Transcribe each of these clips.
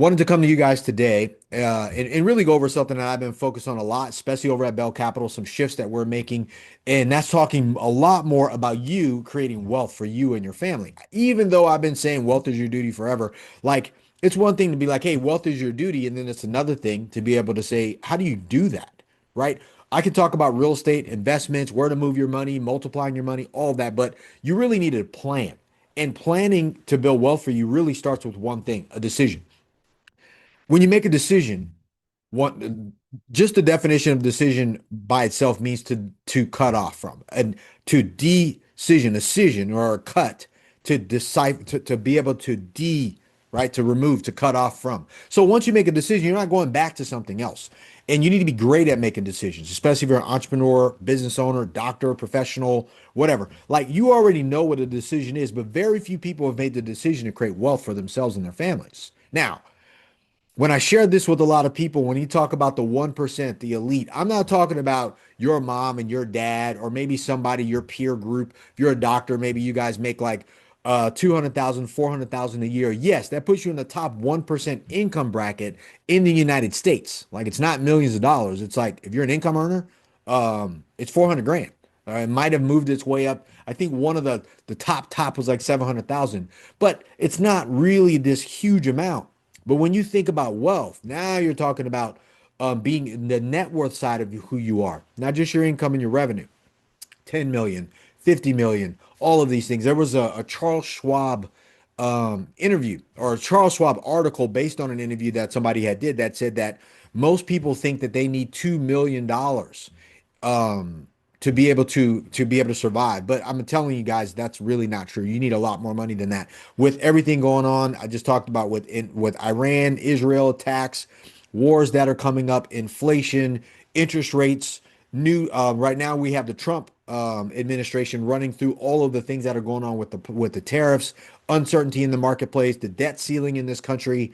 Wanted to come to you guys today and really go over something that I've been focused on a lot, especially over at Bell Capital, some shifts that we're making. And that's talking a lot more about you creating wealth for you and your family. Even though I've been saying wealth is your duty forever, like it's one thing to be like, hey, wealth is your duty. And then it's another thing to be able to say, how do you do that? Right? I could talk about real estate, investments, where to move your money, multiplying your money, all of that, but you really need a plan. And planning to build wealth for you really starts with one thing, a decision. When you make a decision, what just the definition of decision by itself means to cut off from and to decision or a cut to decipher to be able to right to remove to cut off from. So once you make a decision, you're not going back to something else. And you need to be great at making decisions, especially if you're an entrepreneur, business owner, doctor, professional, whatever. Like you already know what a decision is, but very few people have made the decision to create wealth for themselves and their families. Now, when I share this with a lot of people, when you talk about the 1%, the elite, I'm not talking about your mom and your dad, or maybe somebody, your peer group. If you're a doctor, maybe you guys make like 200,000, 400,000 a year. Yes, that puts you in the top 1% income bracket in the United States. Like it's not millions of dollars. It's like if you're an income earner, it's 400 grand. It might have moved its way up. I think one of the top was like 700,000, but it's not really this huge amount. But when you think about wealth, now you're talking about being the net worth side of who you are, not just your income and your revenue. 10 million, 50 million, all of these things. There was a Charles Schwab interview or a Charles Schwab article based on an interview that somebody had did that said that most people think that they need $2 million to be able to survive. But I'm telling you guys, that's really not true. You need a lot more money than that. With everything going on, I just talked about with Iran, Israel attacks, wars that are coming up, inflation, interest rates. New right now we have the Trump administration running through all of the things that are going on with the tariffs, uncertainty in the marketplace, the debt ceiling in this country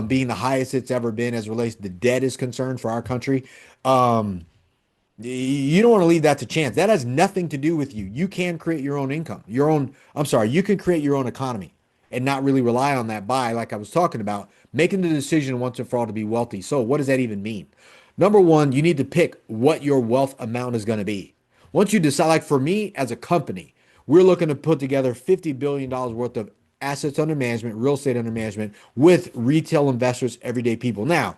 being the highest it's ever been as relates to the debt is concerned for our country. Um, you don't want to leave that to chance. That has nothing to do with you. You can create your own income, I'm sorry, you can create your own economy and not really rely on that by, like I was talking about, making the decision once and for all to be wealthy. So, what does that even mean? Number one, you need to pick what your wealth amount is going to be. Once you decide, like for me as a company, we're looking to put together $50 billion worth of assets under management, real estate under management with retail investors, everyday people. Now,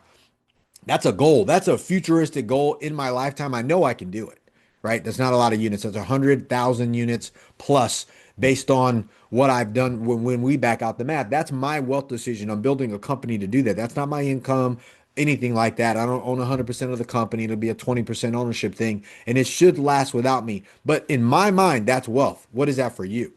that's a goal. That's a futuristic goal in my lifetime. I know I can do it, right? That's not a lot of units. That's 100,000 units plus based on what I've done when we back out the math. That's my wealth decision. I'm building a company to do that. That's not my income, anything like that. I don't own 100% of the company. It'll be a 20% ownership thing, and it should last without me. But in my mind, that's wealth. What is that for you?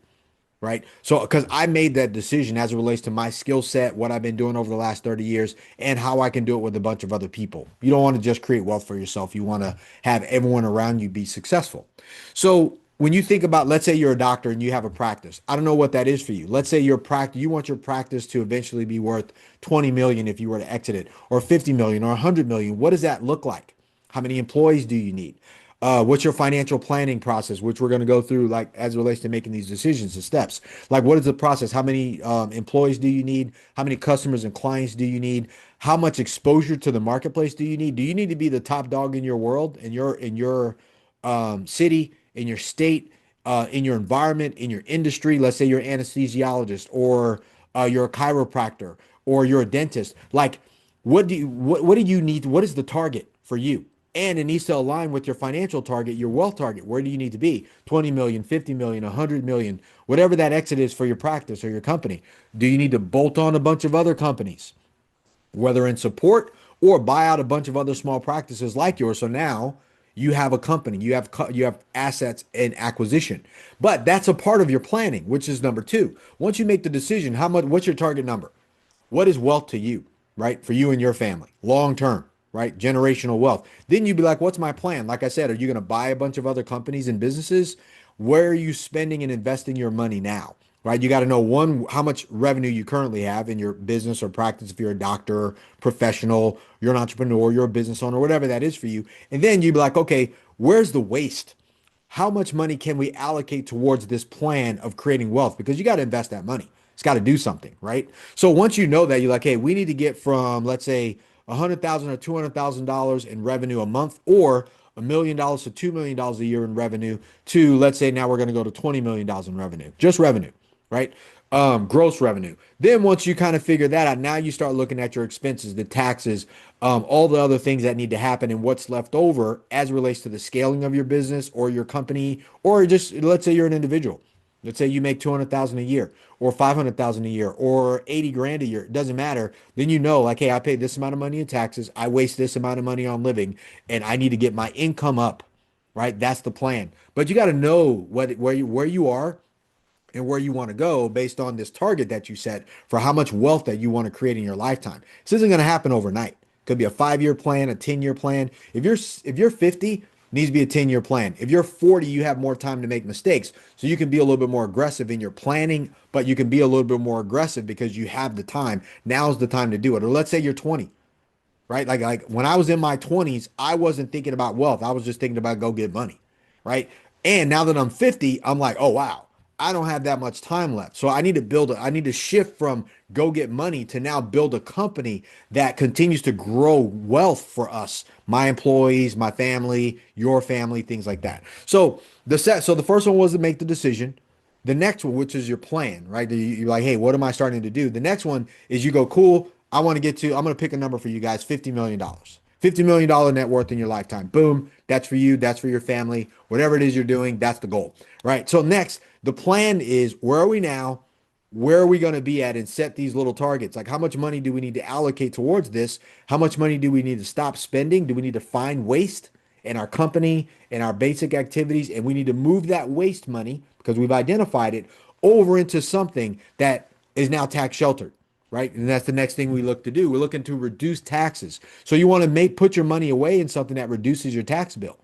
Right? So, because I made that decision as it relates to my skill set, what I've been doing over the last 30 years, and how I can do it with a bunch of other people. You don't want to just create wealth for yourself. You want to have everyone around you be successful. So, when you think about, let's say you're a doctor and you have a practice. I don't know what that is for you. Let's say you want your practice to eventually be worth 20 million if you were to exit it, or 50 million, or 100 million. What does that look like? How many employees do you need? What's your financial planning process, which we're going to go through, like as it relates to making these decisions and steps? Like, what is the process? How many employees do you need? How many customers and clients do you need? How much exposure to the marketplace do you need? Do you need to be the top dog in your world, in your city, in your state, in your environment, in your industry? Let's say you're an anesthesiologist, or you're a chiropractor, or you're a dentist. Like, what do you need? What is the target for you? And it needs to align with your financial target, your wealth target. Where do you need to be? 20 million, 50 million, 100 million, whatever that exit is for your practice or your company. Do you need to bolt on a bunch of other companies, whether in support or buy out a bunch of other small practices like yours? So now you have a company, you have assets and acquisition. But that's a part of your planning, which is number two. Once you make the decision, what's your target number? What is wealth to you, right? For you and your family, long term, right? Generational wealth. Then you'd be like, what's my plan? Like I said, are you going to buy a bunch of other companies and businesses? Where are you spending and investing your money now? Right? You got to know one, how much revenue you currently have in your business or practice. If you're a doctor, professional, you're an entrepreneur, you're a business owner, whatever that is for you. And then you'd be like, okay, where's the waste? How much money can we allocate towards this plan of creating wealth? Because you got to invest that money. It's got to do something, right? So once you know that, you're like, hey, we need to get from, let's say, $100,000 or $200,000 in revenue a month, or $1 million to $2 million a year in revenue, to, let's say, now we're going to go to $20 million in revenue, just revenue, right? Gross revenue. Then once you kind of figure that out, now you start looking at your expenses, the taxes, all the other things that need to happen, and what's left over as it relates to the scaling of your business or your company, or just, let's say you're an individual. Let's say you make 200,000 a year, or 500,000 a year, or 80 grand a year. It doesn't matter. Then you know, like, hey, I paid this amount of money in taxes. I waste this amount of money on living, and I need to get my income up, right? That's the plan. But you got to know where you are and where you want to go based on this target that you set for how much wealth that you want to create in your lifetime. This isn't going to happen overnight. It could be a 5-year plan, a 10-year plan. If you're 50, needs to be a 10-year plan. If you're 40, you have more time to make mistakes. So you can be a little bit more aggressive in your planning, but you can be a little bit more aggressive because you have the time. Now's the time to do it. Or let's say you're 20, right? Like when I was in my 20s, I wasn't thinking about wealth. I was just thinking about go get money, right? And now that I'm 50, I'm like, oh wow, I don't have that much time left. So I need to shift from go get money to now build a company that continues to grow wealth for us, my employees, my family, your family, things like that. So the first one was to make the decision. The next one, which is your plan, right? You're like, hey, what am I starting to do? The next one is you go, cool. I'm going to pick a number for you guys, $50 million. $50 million net worth in your lifetime. Boom. That's for you. That's for your family. Whatever it is you're doing, that's the goal, right? So next, the plan is, where are we now? Where are we going to be at, and set these little targets? Like, how much money do we need to allocate towards this? How much money do we need to stop spending? Do we need to find waste in our company and our basic activities? And we need to move that waste money, because we've identified it, over into something that is now tax sheltered, right? And that's the next thing we look to do. We're looking to reduce taxes. So you want to put your money away in something that reduces your tax bill.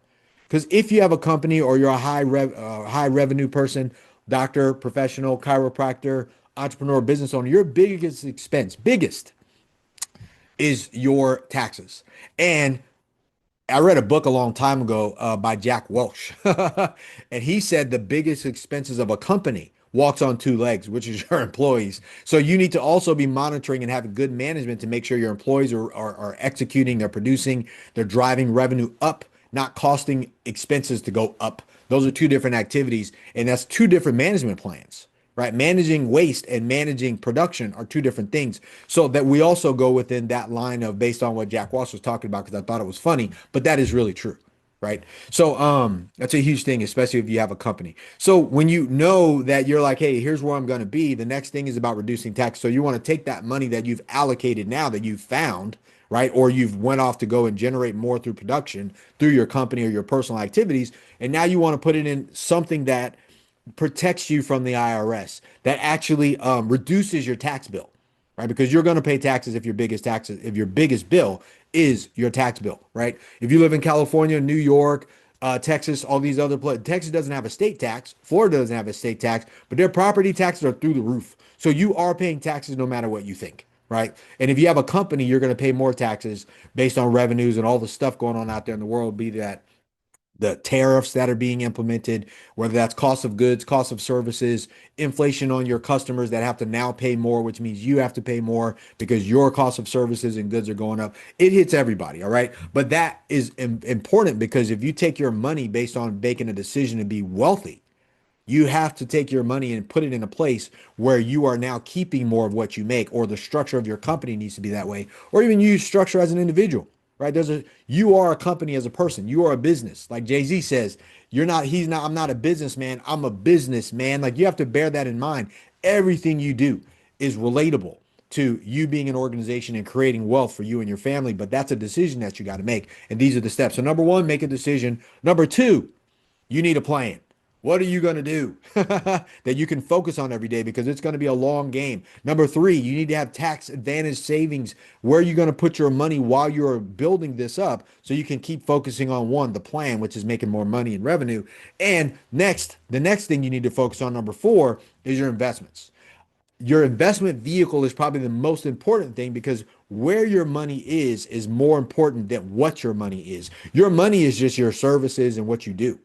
Because if you have a company, or you're a high revenue person, doctor, professional, chiropractor, entrepreneur, business owner, your biggest expense, biggest, is your taxes. And I read a book a long time ago by Jack Welch, and he said the biggest expenses of a company walks on two legs, which is your employees. So you need to also be monitoring and having good management to make sure your employees are executing, they're producing, they're driving revenue up, not costing expenses to go up. Those are two different activities, and that's two different management plans, right? Managing waste and managing production are two different things. So that we also go within that line of, based on what Jack Walsh was talking about, because I thought it was funny, but that is really true, right? So that's a huge thing, especially if you have a company. So when you know that you're like, hey, here's where I'm going to be, the next thing is about reducing tax. So you want to take that money that you've allocated now, that you've found, right? Or you've went off to go and generate more through production, through your company or your personal activities, and now you want to put it in something that protects you from the IRS, that actually reduces your tax bill, right? Because you're going to pay taxes if your biggest bill is your tax bill, right? If you live in California, New York, Texas, all these other places, Texas doesn't have a state tax. Florida doesn't have a state tax, but their property taxes are through the roof. So you are paying taxes no matter what you think, right? And if you have a company, you're going to pay more taxes based on revenues and all the stuff going on out there in the world, be that the tariffs that are being implemented, whether that's cost of goods, cost of services, inflation on your customers that have to now pay more, which means you have to pay more because your cost of services and goods are going up. It hits everybody, all right? But that is important, because if you take your money based on making a decision to be wealthy, you have to take your money and put it in a place where you are now keeping more of what you make, or the structure of your company needs to be that way, or even you structure as an individual, right? You are a company as a person. You are a business. Like Jay-Z says, I'm not a businessman. I'm a businessman. Like, you have to bear that in mind. Everything you do is relatable to you being an organization and creating wealth for you and your family. But that's a decision that you got to make. And these are the steps. So number one, make a decision. Number two, you need a plan. What are you going to do that you can focus on every day, because it's going to be a long game? Number three, you need to have tax advantage savings. Where are you going to put your money while you're building this up, so you can keep focusing on one, the plan, which is making more money and revenue. And the next thing you need to focus on, number four, is your investments. Your investment vehicle is probably the most important thing, because where your money is more important than what your money is. Your money is just your services and what you do.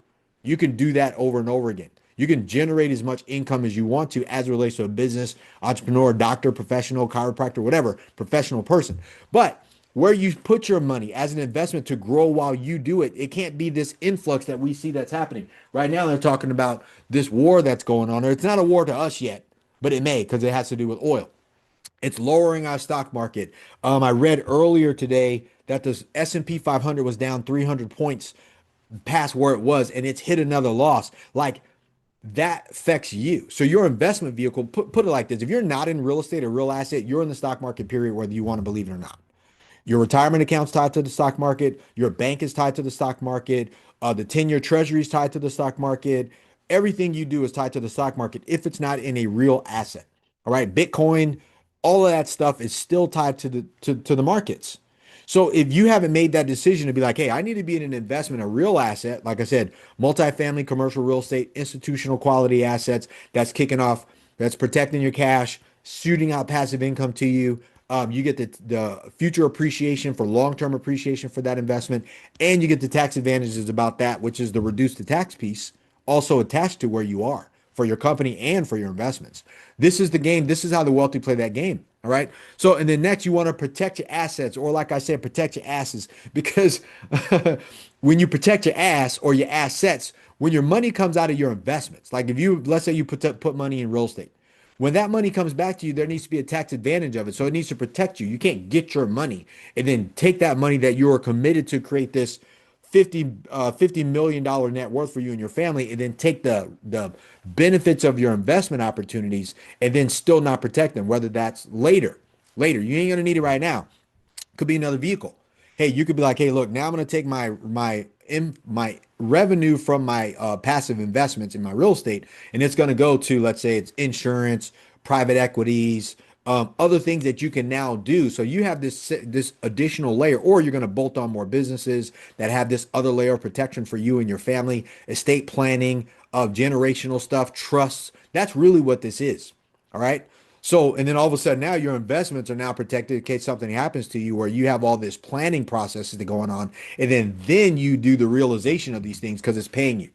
You can do that over and over again. You can generate as much income as you want to as it relates to a business, entrepreneur, doctor, professional, chiropractor, whatever, professional person. But where you put your money as an investment to grow while you do it, it can't be this influx that we see that's happening. Right now, they're talking about this war that's going on. It's not a war to us yet, but it may because it has to do with oil. It's lowering our stock market. I read earlier today that the S&P 500 was down 300 points past where it was, and it's hit another loss. Like that affects you. So your investment vehicle, put it like this: if you're not in real estate or real asset, you're in the stock market. Period, whether you want to believe it or not. Your retirement account's tied to the stock market. Your bank is tied to the stock market. The 10-year treasury is tied to the stock market. Everything you do is tied to the stock market if it's not in a real asset. All right. Bitcoin, all of that stuff is still tied to the markets. So if you haven't made that decision to be like, hey, I need to be in an investment, a real asset, like I said, multifamily, commercial real estate, institutional quality assets that's kicking off, that's protecting your cash, shooting out passive income to you. You get the future appreciation for long-term appreciation for that investment, and you get the tax advantages about that, which is the reduced the tax piece, also attached to where you are for your company and for your investments. This is the game. This is how the wealthy play that game. All right. So, and then next, you want to protect your assets, or like I said, protect your asses, because when you protect your ass or your assets, when your money comes out of your investments, like if you, let's say you put money in real estate, when that money comes back to you, there needs to be a tax advantage of it. So it needs to protect you. You can't get your money and then take that money that you are committed to create this $50 million net worth for you and your family, and then take the benefits of your investment opportunities and then still not protect them, whether that's later. Later. You ain't gonna need it right now. Could be another vehicle. Hey, you could be like, hey, look, now I'm going to take my revenue from my passive investments in my real estate, and it's going to go to, let's say, it's insurance, private equities, other things that you can now do. So you have this additional layer, or you're going to bolt on more businesses that have this other layer of protection for you and your family, estate planning, of generational stuff, trusts. That's really what this is. All right. So, and then all of a sudden now your investments are now protected in case something happens to you, where you have all this planning processes that going on. And then you do the realization of these things because it's paying you.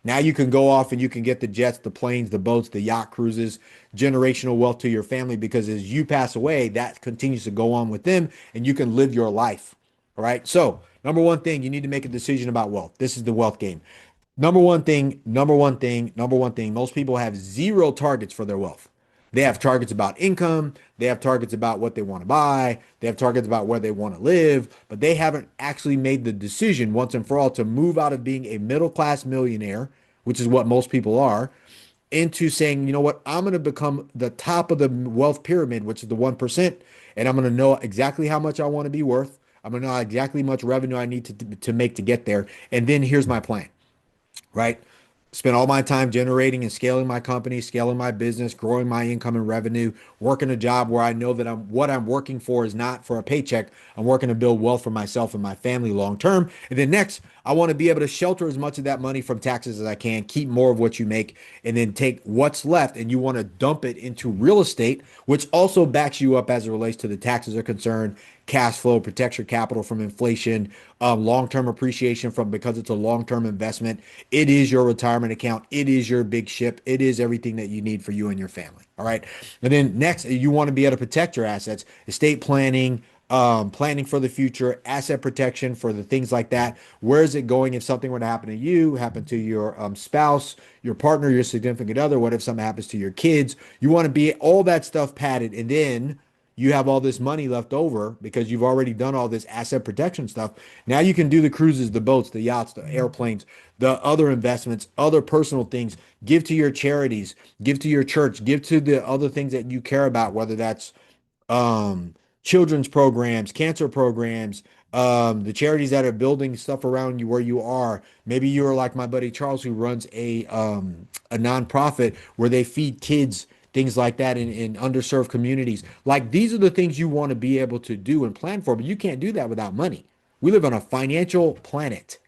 Now you can go off and you can get the jets, the planes, the boats, the yacht cruises, generational wealth to your family, because as you pass away, that continues to go on with them and you can live your life. All right. So, number one thing, you need to make a decision about wealth. This is the wealth game. Number one thing. Most people have zero targets for their wealth. They have targets about income. They have targets about what they want to buy. They have targets about where they want to live, but they haven't actually made the decision once and for all to move out of being a middle class millionaire, which is what most people are, into saying, you know what, I'm going to become the top of the wealth pyramid, which is the 1%, and I'm going to know exactly how much I want to be worth. I'm going to know exactly how much revenue I need to make to get there. And then here's my plan, right? Spend all my time generating and scaling my company, scaling my business, growing my income and revenue, working a job where I know that what I'm working for is not for a paycheck. I'm working to build wealth for myself and my family long term. And then next, I want to be able to shelter as much of that money from taxes as I can, keep more of what you make, and then take what's left and you want to dump it into real estate, which also backs you up as it relates to the taxes are concerned, cash flow, protects your capital from inflation, long-term appreciation from, because it's a long-term investment. It is your retirement account. It is your big ship. It is everything that you need for you and your family. All right. And then next, you want to be able to protect your assets, estate planning, planning for the future, asset protection for the things like that. Where is it going if something were to happen to you, happen to your spouse, your partner, your significant other? What if something happens to your kids? You want to be all that stuff padded, and then you have all this money left over because you've already done all this asset protection stuff. Now you can do the cruises, the boats, the yachts, the airplanes, the other investments, other personal things. Give to your charities, give to your church, give to the other things that you care about, whether that's children's programs, cancer programs, the charities that are building stuff around you where you are. Maybe you're like my buddy Charles, who runs a nonprofit where they feed kids, things like that in underserved communities. Like these are the things you want to be able to do and plan for, but you can't do that without money. We live on a financial planet.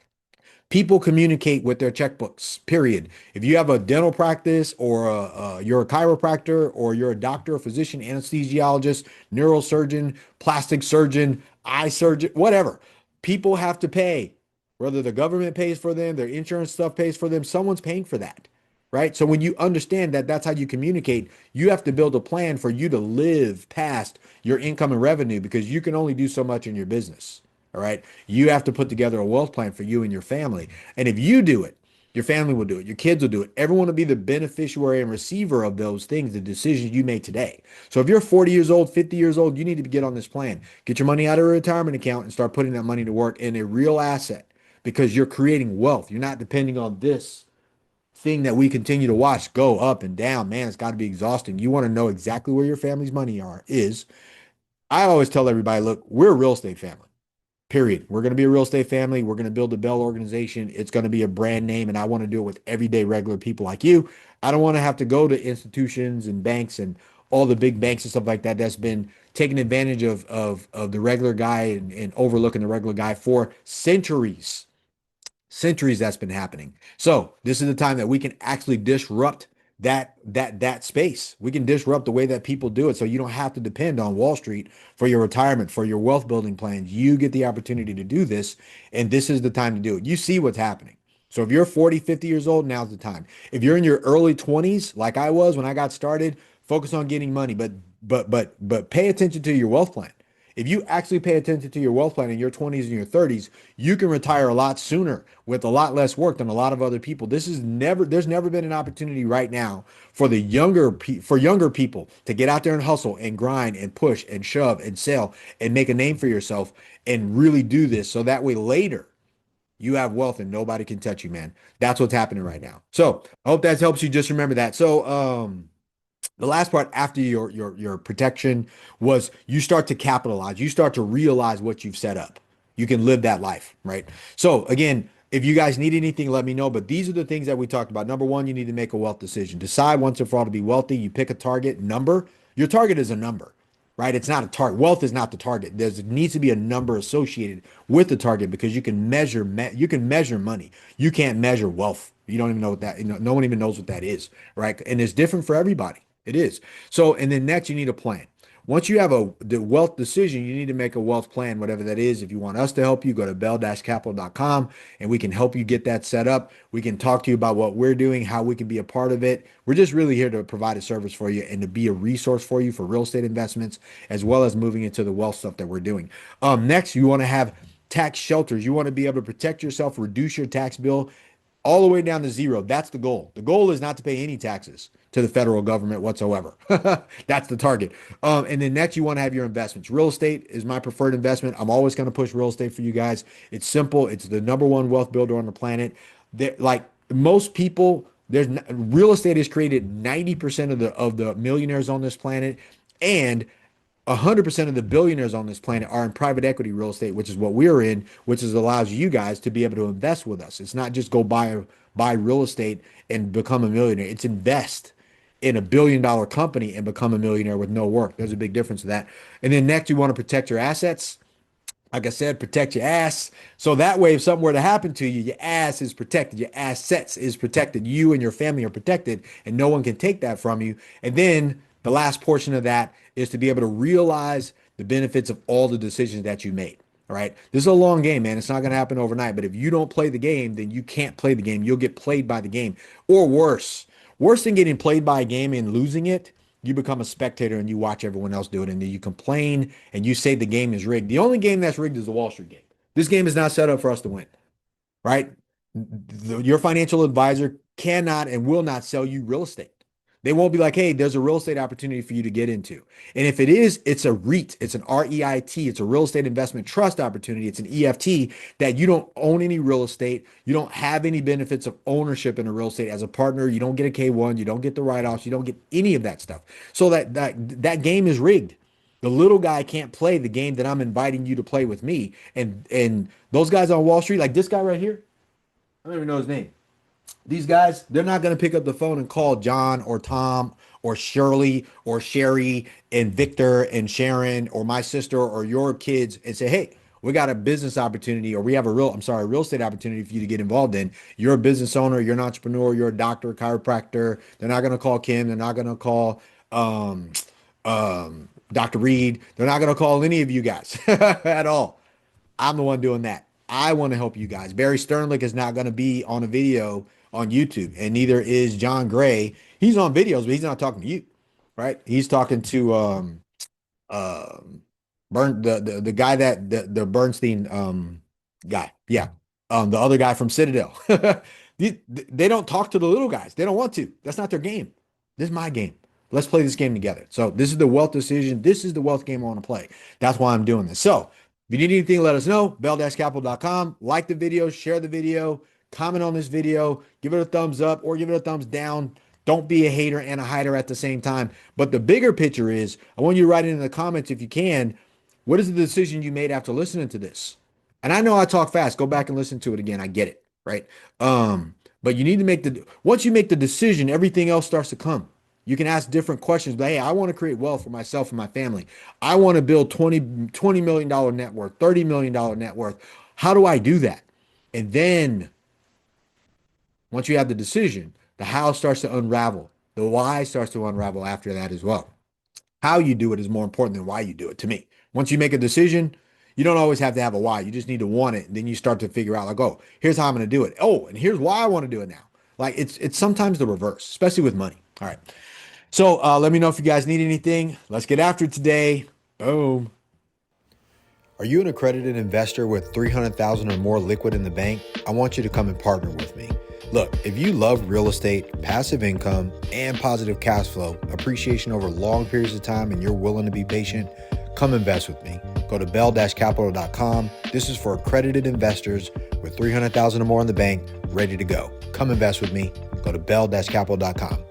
People communicate with their checkbooks, period. If you have a dental practice, or you're a chiropractor, or you're a doctor, a physician, anesthesiologist, neurosurgeon, plastic surgeon, eye surgeon, whatever, people have to pay. Whether the government pays for them, their insurance stuff pays for them, someone's paying for that. right? So when you understand that that's how you communicate, you have to build a plan for you to live past your income and revenue because you can only do so much in your business. All right. You have to put together a wealth plan for you and your family. And if you do it, your family will do it. Your kids will do it. Everyone will be the beneficiary and receiver of those things, the decisions you make today. So if you're 40 years old, 50 years old, you need to get on this plan. Get your money out of a retirement account and start putting that money to work in a real asset because you're creating wealth. You're not depending on this thing that we continue to watch go up and down. Man, it's got to be exhausting. You want to know exactly where your family's money is. I always tell everybody, look, we're a real estate family. Period. We're going to be a real estate family. We're going to build a Bell organization. It's going to be a brand name, and I want to do it with everyday regular people like you. I don't want to have to go to institutions and banks and all the big banks and stuff like that that's been taking advantage of the regular guy and overlooking the regular guy for centuries that's been happening. So this is the time that we can actually disrupt that space. We can disrupt the way that people do it. So you don't have to depend on Wall Street for your retirement, for your wealth building plans. You get the opportunity to do this, and this is the time to do it. You see what's happening. So if you're 40, 50 years old, now's the time. If you're in your early 20s, like I was when I got started, focus on getting money, but pay attention to your wealth plan. If you actually pay attention to your wealth plan in your 20s and your 30s, you can retire a lot sooner with a lot less work than a lot of other people. There's never been an opportunity right now for younger people to get out there and hustle and grind and push and shove and sell and make a name for yourself and really do this so that way later you have wealth and nobody can touch you, man. That's what's happening right now. So I hope that helps you. Just remember that. So the last part after your protection was you start to capitalize. You start to realize what you've set up. You can live that life, right? So again, if you guys need anything, let me know. But these are the things that we talked about. Number one, you need to make a wealth decision. Decide once and for all to be wealthy. You pick a target number. Your target is a number, right? It's not a target. Wealth is not the target. There needs to be a number associated with the target because you can measure money. You can't measure wealth. You don't even know what that, no one even knows what that is, right? And it's different for everybody. It is. So, and then next, you need a plan. Once you have the wealth decision, you need to make a wealth plan, whatever that is. If you want us to help you, go to bell-capital.com and we can help you get that set up. We can talk to you about what we're doing, how we can be a part of it. We're just really here to provide a service for you and to be a resource for you for real estate investments, as well as moving into the wealth stuff that we're doing. Next, you want to have tax shelters. You want to be able to protect yourself, reduce your tax bill all the way down to zero. That's the goal. The goal is not to pay any taxes to the federal government whatsoever. That's the target. And then next, you want to have your investments. Real estate is my preferred investment. I'm always going to push real estate for you guys. It's simple. It's the number one wealth builder on the planet. Like most people, real estate has created 90% of the millionaires on this planet, and 100% of the billionaires on this planet are in private equity real estate, which is what we're in, which is allows you guys to be able to invest with us. It's not just go buy real estate and become a millionaire. It's invest in $1 billion company and become a millionaire with no work. There's a big difference to that. And then next, you want to protect your assets. Like I said, protect your ass. So that way, if something were to happen to you, your ass is protected. Your assets is protected. You and your family are protected, and no one can take that from you. And then the last portion of that is to be able to realize the benefits of all the decisions that you made. All right. This is a long game, man. It's not going to happen overnight. But if you don't play the game, then you can't play the game. You'll get played by the game. Or worse. Worse than getting played by a game and losing it, you become a spectator and you watch everyone else do it. And then you complain and you say the game is rigged. The only game that's rigged is the Wall Street game. This game is not set up for us to win, right? Your financial advisor cannot and will not sell you real estate. They won't be like, hey, there's a real estate opportunity for you to get into. And if it is, it's a REIT, it's an REIT, it's a real estate investment trust opportunity, it's an EFT that you don't own any real estate. You don't have any benefits of ownership in a real estate as a partner. You don't get a K1, you don't get the write-offs, you don't get any of that stuff. So that game is rigged. The little guy can't play the game that I'm inviting you to play with me. And those guys on Wall Street, like this guy right here, I don't even know his name. These guys, they're not going to pick up the phone and call John or Tom or Shirley or Sherry and Victor and Sharon or my sister or your kids and say, hey, we got a business opportunity or we have real estate opportunity for you to get involved in. You're a business owner, you're an entrepreneur, you're a doctor, chiropractor. They're not going to call Kim. They're not going to call Dr. Reed. They're not going to call any of you guys at all. I'm the one doing that. I want to help you guys. Barry Sternlick is not going to be on a video on YouTube, and neither is John Gray. He's on videos, but he's not talking to you, right? He's talking to um the guy that the Bernstein guy. Yeah. The other guy from Citadel. They don't talk to the little guys. They don't want to. That's not their game. This is my game. Let's play this game together. So this is the wealth decision. This is the wealth game I want to play. That's why I'm doing this. So if you need anything, let us know. Bell-capital.com. Like the video, share the video, comment on this video, give it a thumbs up or give it a thumbs down. Don't be a hater and a hider at the same time. But the bigger picture is, I want you to write it in the comments if you can. What is the decision you made after listening to this? And I know I talk fast. Go back and listen to it again. I get it, right? But you need to once you make the decision, everything else starts to come. You can ask different questions, but hey, I want to create wealth for myself and my family. I want to build $20 million net worth, $30 million net worth. How do I do that? And then once you have the decision, the how starts to unravel. The why starts to unravel after that as well. How you do it is more important than why you do it to me. Once you make a decision, you don't always have to have a why. You just need to want it. And then you start to figure out like, oh, here's how I'm going to do it. Oh, and here's why I want to do it now. Like it's sometimes the reverse, especially with money. All right. So let me know if you guys need anything. Let's get after it today. Boom. Are you an accredited investor with $300,000 or more liquid in the bank? I want you to come and partner with me. Look, if you love real estate, passive income, and positive cash flow, appreciation over long periods of time, and you're willing to be patient, come invest with me. Go to bell-capital.com. This is for accredited investors with $300,000 or more in the bank, ready to go. Come invest with me. Go to bell-capital.com.